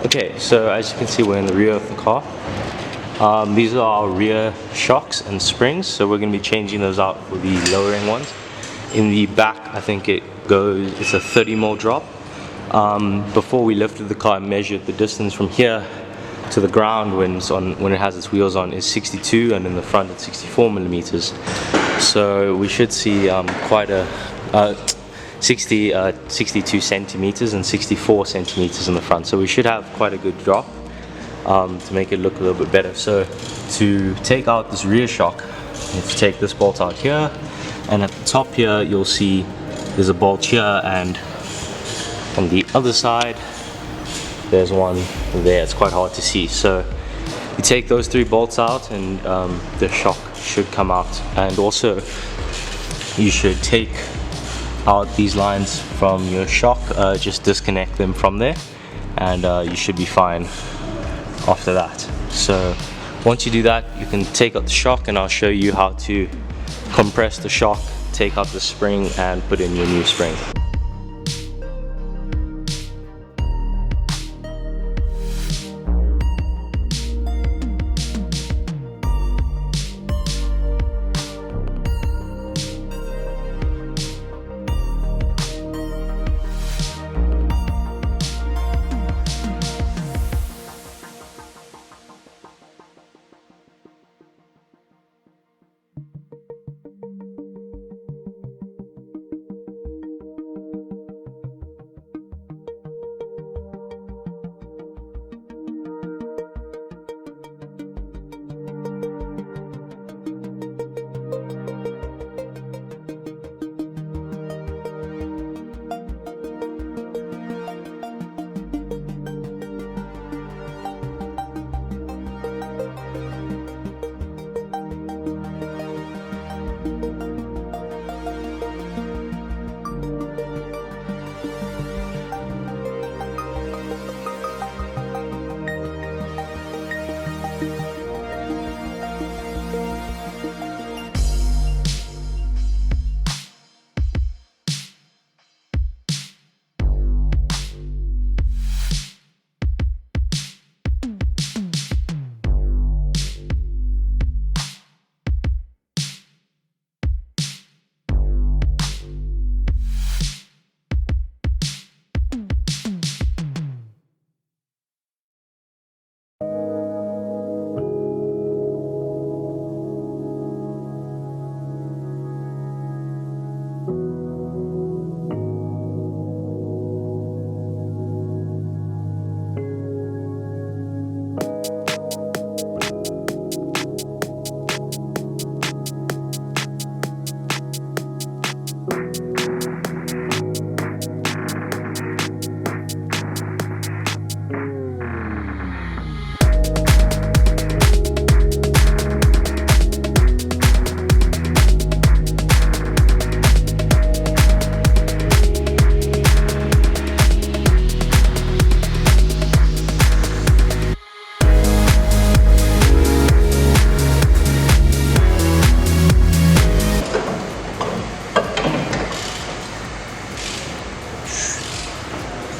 Okay, so as you can see, we're in the rear of the car. These are our rear shocks and springs, so we're going to be changing those out for the lowering ones. In the back, I think it's a 30mm drop. Before we lifted the car, I measured the distance from here to the ground when it has its wheels on is 62, and in the front it's 64mm. So we should see quite a 62 centimeters and 64 centimeters in the front. So we should have quite a good drop to make it look a little bit better. So to take out this rear shock, you have to take this bolt out here, and at the top here you'll see there's a bolt here, and on the other side there's one there. It's quite hard to see. So you take those 3 bolts out and the shock should come out. And also you should take out these lines from your shock, just disconnect them from there, and you should be fine after that. So once you do that, you can take out the shock, and I'll show you how to compress the shock, take out the spring, and put in your new spring.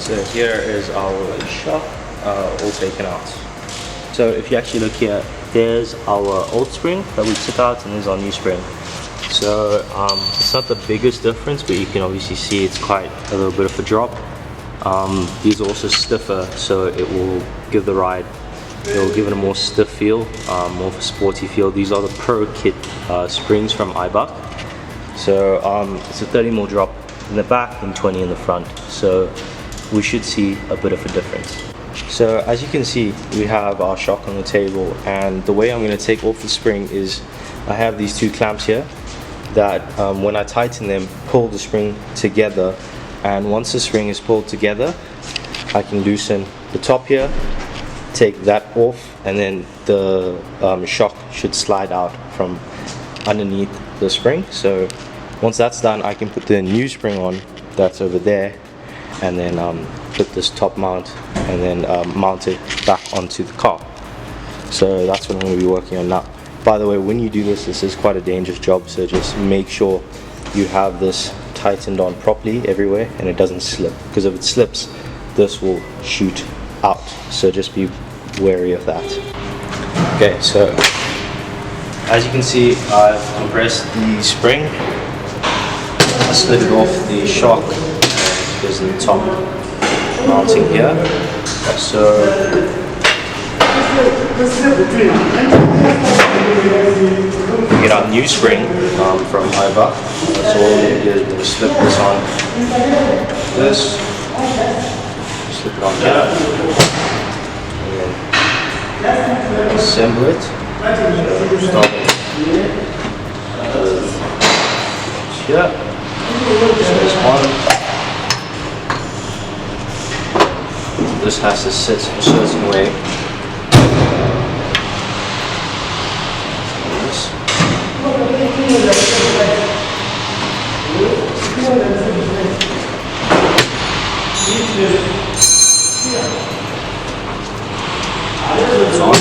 So here is our shock all taken out. So if you actually look here, there's our old spring that we took out, and there's our new spring. So it's not the biggest difference, but you can obviously see it's quite a little bit of a drop. These are also stiffer, so it will give the ride, it will give it a more stiff feel, more of a sporty feel. These are the Pro Kit springs from Eibach. So it's a 30mm drop in the back and 20 in the front. So we should see a bit of a difference. So as you can see, we have our shock on the table, and the way I'm going to take off the spring is I have these 2 clamps here that when I tighten them, pull the spring together, and once the spring is pulled together, I can loosen the top here, take that off, and then the shock should slide out from underneath the spring. So once that's done, I can put the new spring on that's over there, and then put this top mount and then mount it back onto the car. So that's what I'm going to be working on now. By the way, when you do this, this is quite a dangerous job, so just make sure you have this tightened on properly everywhere and it doesn't slip, because if it slips, this will shoot out, so just be wary of that. Okay, so as you can see, I've compressed the spring, I slid it off the shock, there's the top mounting here, so we get our new spring from Eibach. So all we do is we're going to slip this on this, slip it on here, and then assemble it. So start here, this one. This has to sit a certain way. It's on.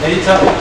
Anytime.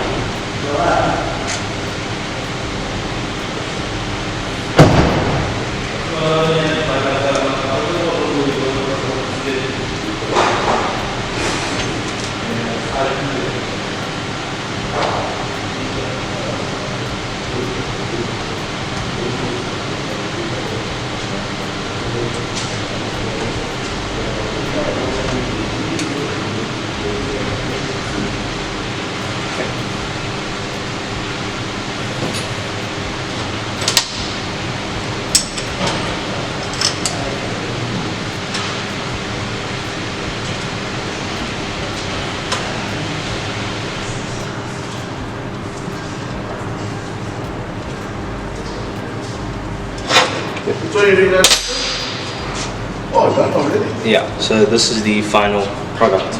Oh, done already? Yeah, so this is the final product.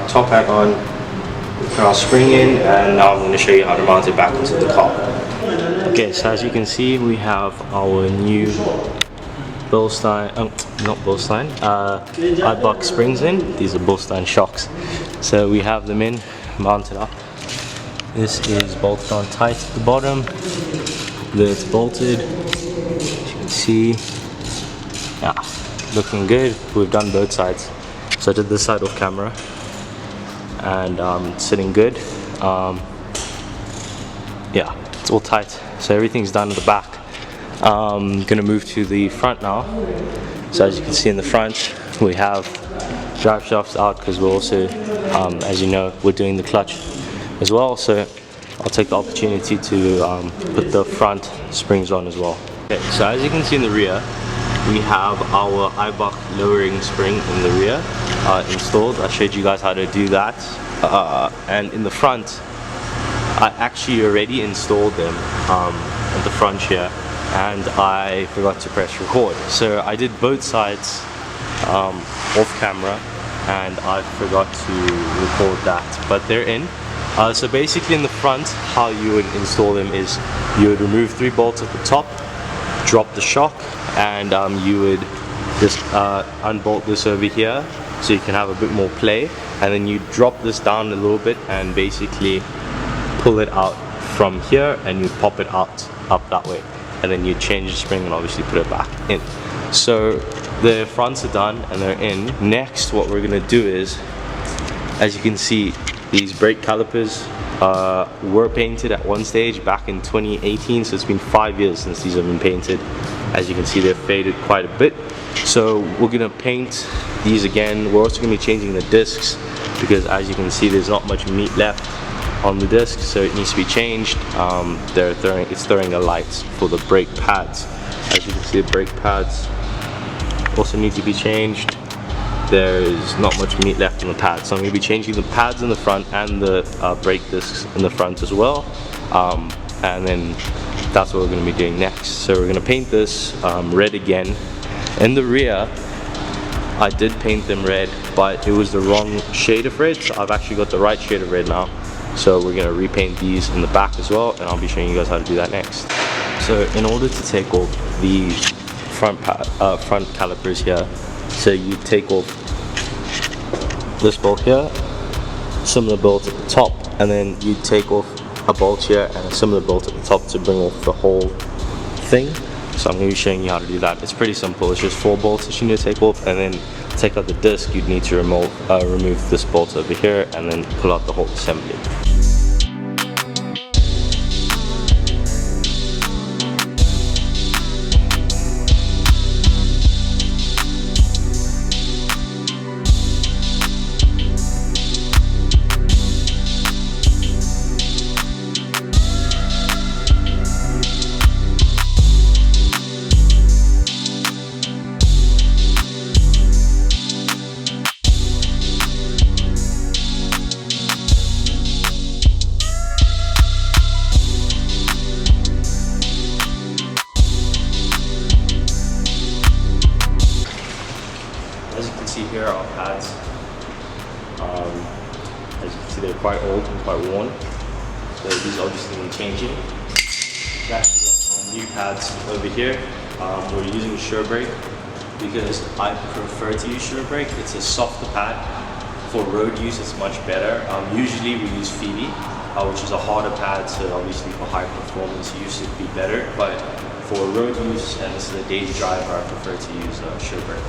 Top hat on, we put our spring in, and now I'm going to show you how to mount it back into the car. Okay, so as you can see, we have our new Eibach springs in. These are Bilstein shocks. So we have them in, mounted up. This is bolted on tight at the bottom. It's bolted. As you can see, yeah, looking good. We've done both sides. So I did this side off camera, and it's sitting good. Yeah, it's all tight. So everything's done at the back. I'm gonna move to the front now. So as you can see in the front, we have drive shafts out because we're also, as you know, we're doing the clutch as well. So I'll take the opportunity to put the front springs on as well. Okay, so as you can see in the rear, we have our Eibach lowering spring in the rear installed. I showed you guys how to do that. And in the front, I actually already installed them at the front here, and I forgot to press record. So I did both sides off camera, and I forgot to record that, but they're in. So basically in the front, how you would install them is you would remove 3 bolts at the top, drop the shock, and you would just unbolt this over here so you can have a bit more play, and then you drop this down a little bit and basically pull it out from here, and you pop it out up that way, and then you change the spring and obviously put it back in. So the fronts are done and they're in. Next, what we're gonna do is, as you can see, these brake calipers were painted at one stage back in 2018, so it's been 5 years since these have been painted. As you can see, they've faded quite a bit. So we're gonna paint these again. We're also gonna be changing the discs because, as you can see, there's not much meat left on the disc, so it needs to be changed. It's throwing a light for the brake pads. As you can see, the brake pads also need to be changed. There's not much meat left on the pads, so I'm going to be changing the pads in the front and the brake discs in the front as well, and then that's what we're going to be doing next. So we're going to paint this red again. In the rear, I did paint them red, but it was the wrong shade of red, so I've actually got the right shade of red now. So we're going to repaint these in the back as well, and I'll be showing you guys how to do that next. So in order to take off the front calipers here. So you take off this bolt here, similar bolt at the top, and then you take off a bolt here and a similar bolt at the top to bring off the whole thing. So I'm going to be showing you how to do that. It's pretty simple. It's just 4 bolts that you need to take off, and then take out the disc. You'd need to remove this bolt over here and then pull out the whole assembly. As you can see here, our pads, as you can see, they're quite old and quite worn. So these obviously need changing. We actually got new pads over here. We're using Sure Brake because I prefer to use Sure Brake. It's a softer pad. For road use, it's much better. Usually we use Phoebe, which is a harder pad, so obviously for high performance use it'd be better. But for road use, and this is a daily driver, I prefer to use Sure Brake.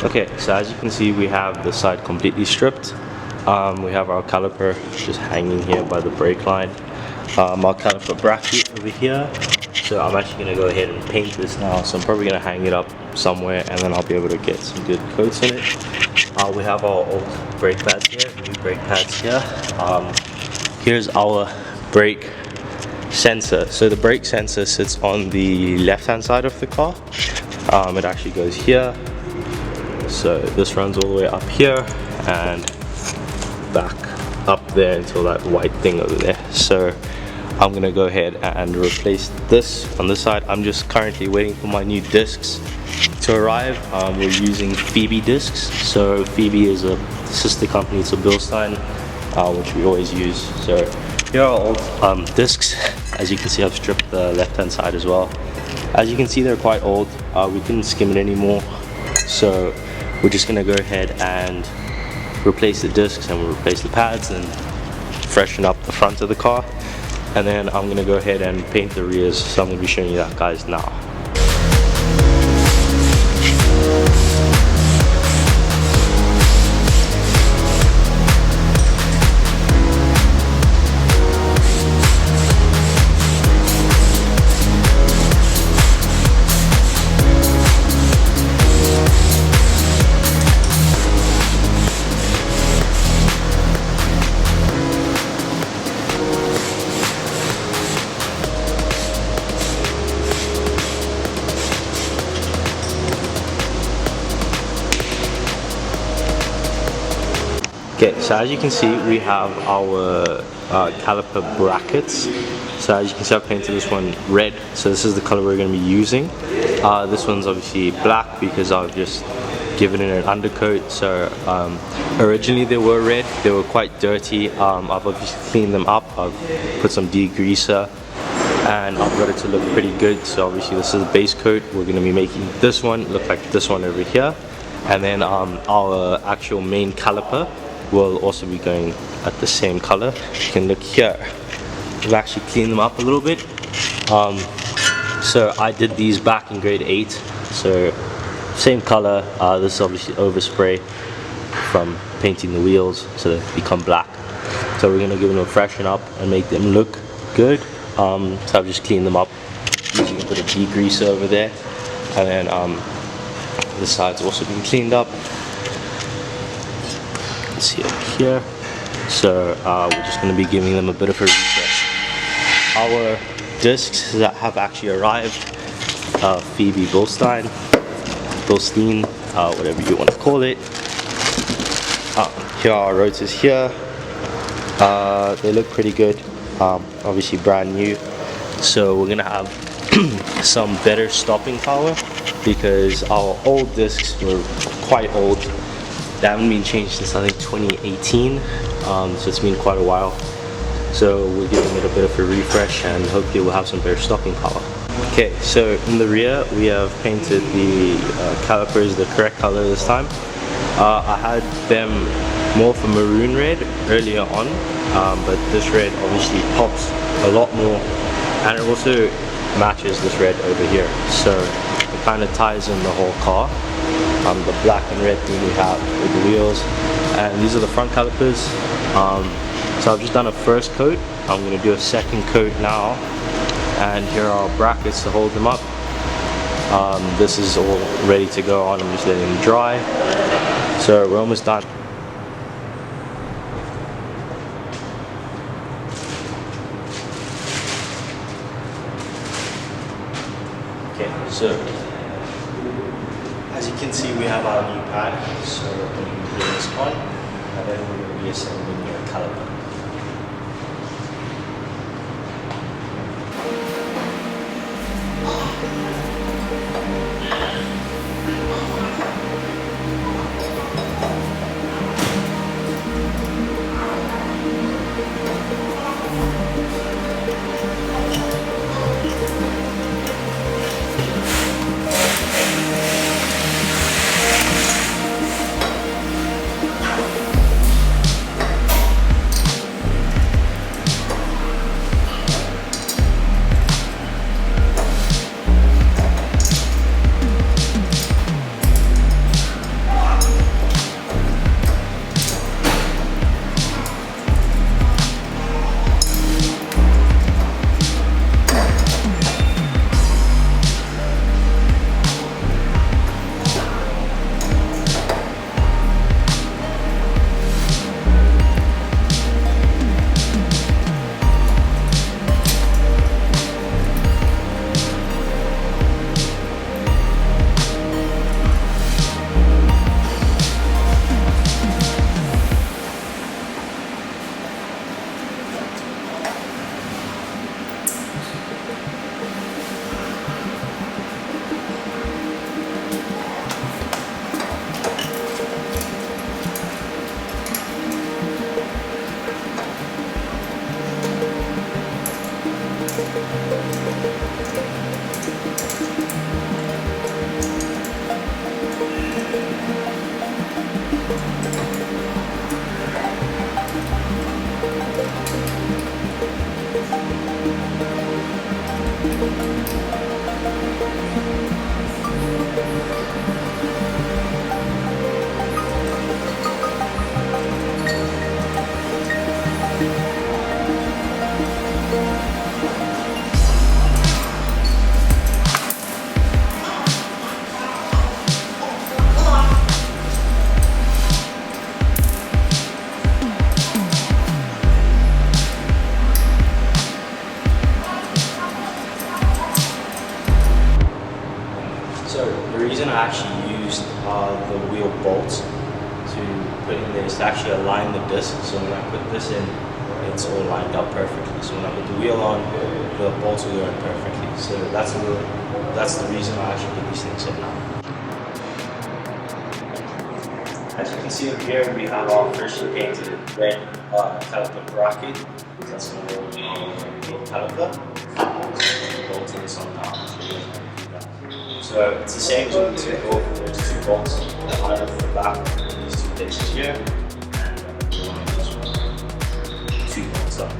Okay, so as you can see, we have the side completely stripped. We have our caliper just hanging here by the brake line. Our caliper bracket over here. So I'm actually going to go ahead and paint this now. So I'm probably going to hang it up somewhere, and then I'll be able to get some good coats in it. We have our old brake pads here, new brake pads here. Here's our brake sensor. So the brake sensor sits on the left-hand side of the car. It actually goes here. So this runs all the way up here and back up there until that white thing over there. So I'm gonna go ahead and replace this on this side. I'm just currently waiting for my new discs to arrive. We're using Phoebe discs. So Phoebe is a sister company to Bilstein, which we always use. So here are old discs. As you can see, I've stripped the left-hand side as well. As you can see, they're quite old. We couldn't skim it anymore. So we're just gonna go ahead and replace the discs, and we'll replace the pads and freshen up the front of the car. And then I'm gonna go ahead and paint the rears. So I'm gonna be showing you that, guys, now. Okay, so as you can see, we have our caliper brackets. So as you can see, I've painted this one red. So this is the color we're going to be using. This one's obviously black because I've just given it an undercoat. So originally they were red. They were quite dirty. I've obviously cleaned them up. I've put some degreaser, and I've got it to look pretty good. So obviously this is the base coat. We're going to be making this one look like this one over here. And then our actual main caliper will also be going at the same color. You can look here. We've actually cleaned them up a little bit. So I did these back in grade 8. So same color. This is obviously overspray from painting the wheels so they become black. So we're gonna give them a freshen up and make them look good. So I've just cleaned them up using a bit of degreaser over there, and then the sides also been cleaned up. Let's see up here. So we're just going to be giving them a bit of a refresh. Our discs that have actually arrived, Phoebe Bilstein, whatever you want to call it. Here are our rotors here. They look pretty good, obviously brand new. So we're going to have some better stopping power, because our old discs were quite old. They haven't been changed since I think 2018, so it's been quite a while. So we're giving it a bit of a refresh, and hopefully we'll have some better stopping power. Okay, so in the rear we have painted the calipers the correct color this time. I had them more for maroon red earlier on, but this red obviously pops a lot more, and it also matches this red over here, so it kind of ties in the whole car. The black and red theme we have with the wheels, and these are the front calipers. So I've just done a first coat. I'm going to do a second coat now, and here are brackets to hold them up. This is all ready to go on. I'm just letting them dry. So we're almost done. Okay, so as you can see, we have our new pad, so we're going to be putting this on, and then we're going to be assembling the caliper. So the reason I actually used the wheel bolts to put in there is to actually align the disc. So when I put this in, it's all lined up perfectly. So when I put the wheel on, the bolts will go in perfectly. So that's the reason I actually put these things in now. As you can see up here, we have our freshly painted red caliper bracket. That's going to hold the caliper. So bolting this on now. So it's the same as with the two bolts. There's two bolts that line up the back of these two places here, and one of these two bolts up.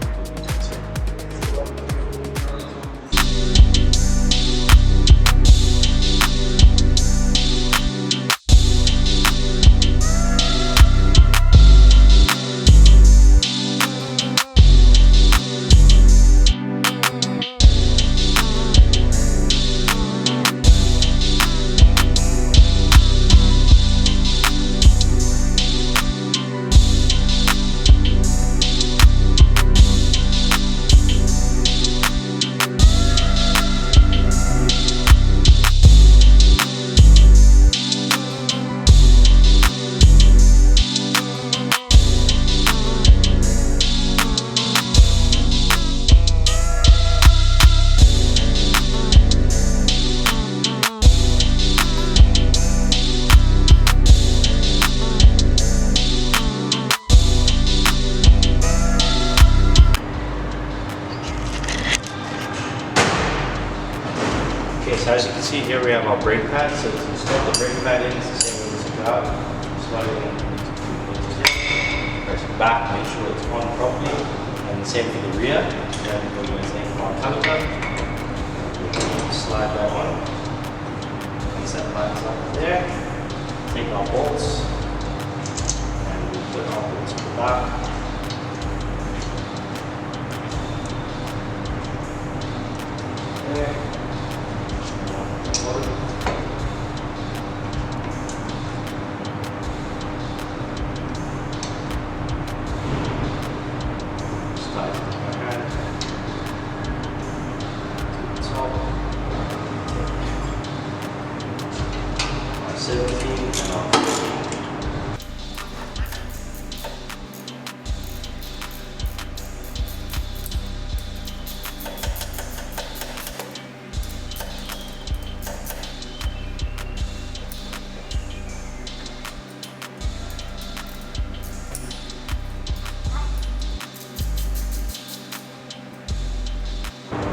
Okay, so as you can see here we have our brake pad. So to install the brake pad in, it's the same way we took it out. Slide it in, press it back, make sure it's on properly. And the same for the rear. Then we're going to take our caliper, slide that on, and set lines up there. Take our bolts, and we put our bolts in the back. There.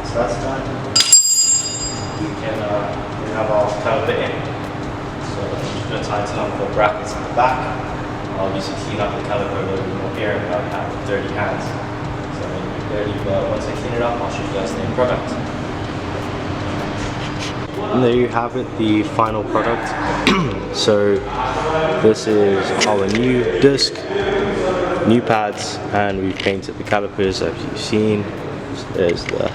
So that's done. We can have our caliper in. So I'm just going to tighten up the brackets at the back. I'll obviously clean up the caliper a little bit more here without having dirty hands. So I'm going to be dirty, but once I clean it up, I'll show you guys the end product. And there you have it, the final product. So this is our new disc, new pads, and we've painted the calipers as you've seen. There's the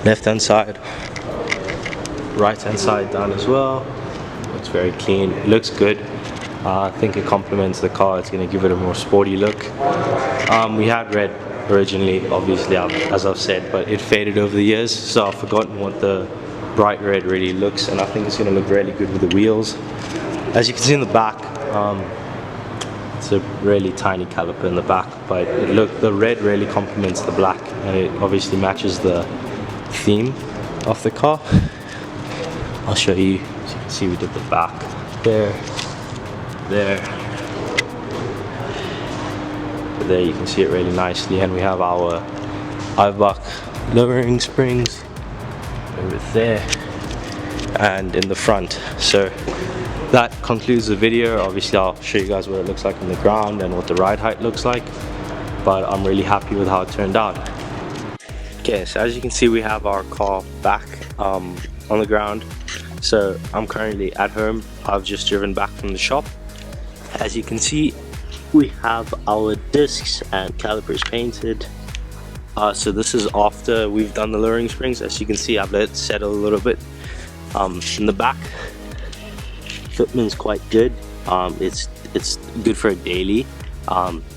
left hand side, right hand side down as well. Looks very clean, it looks good. I think it complements the car, it's going to give it a more sporty look. We had red originally, obviously, as I've said, but it faded over the years, so I've forgotten what the bright red really looks, and I think it's going to look really good with the wheels. As you can see in the back, it's a really tiny caliper in the back, but the red really complements the black, and it obviously matches the theme of the car. I'll show you. As you can see, we did the back there. There you can see it really nicely, and we have our Eibach lowering springs over there and in the front. So that concludes the video. Obviously I'll show you guys what it looks like on the ground and what the ride height looks like, but I'm really happy with how it turned out. Okay, so as you can see, we have our car back on the ground. So I'm currently at home. I've just driven back from the shop. As you can see, we have our discs and calipers painted. So this is after we've done the lowering springs. As you can see, I've let it settle a little bit. In the back, fitment's quite good. It's good for a daily.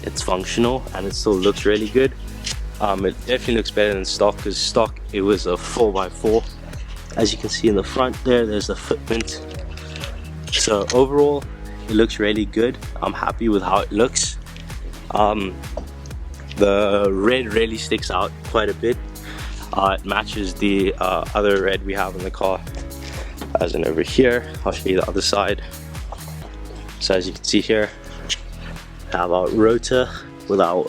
It's functional and it still looks really good. It definitely looks better than stock, because stock it was a 4x4. As you can see in the front there's the fitment. So overall, it looks really good. I'm happy with how it looks. The red really sticks out quite a bit. It matches the other red we have in the car, as in over here. I'll show you the other side. So as you can see here, I have our rotor with our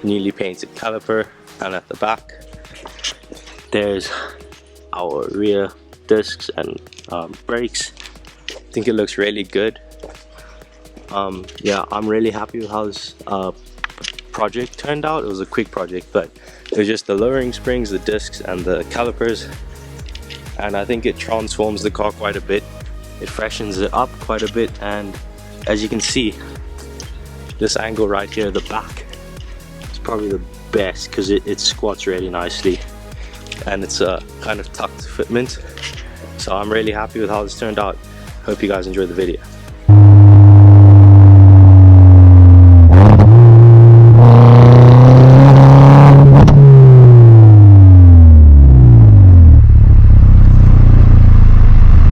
newly painted caliper, and at the back there's our rear discs and brakes. I think it looks really good. Yeah, I'm really happy with how this project turned out. It was a quick project, but it was just the lowering springs, the discs and the calipers, and I think it transforms the car quite a bit. It freshens it up quite a bit, and as you can see, this angle right here, the back, is probably the best because it squats really nicely, and it's a kind of tucked fitment. So I'm really happy with how this turned out. Hope you guys enjoyed the video.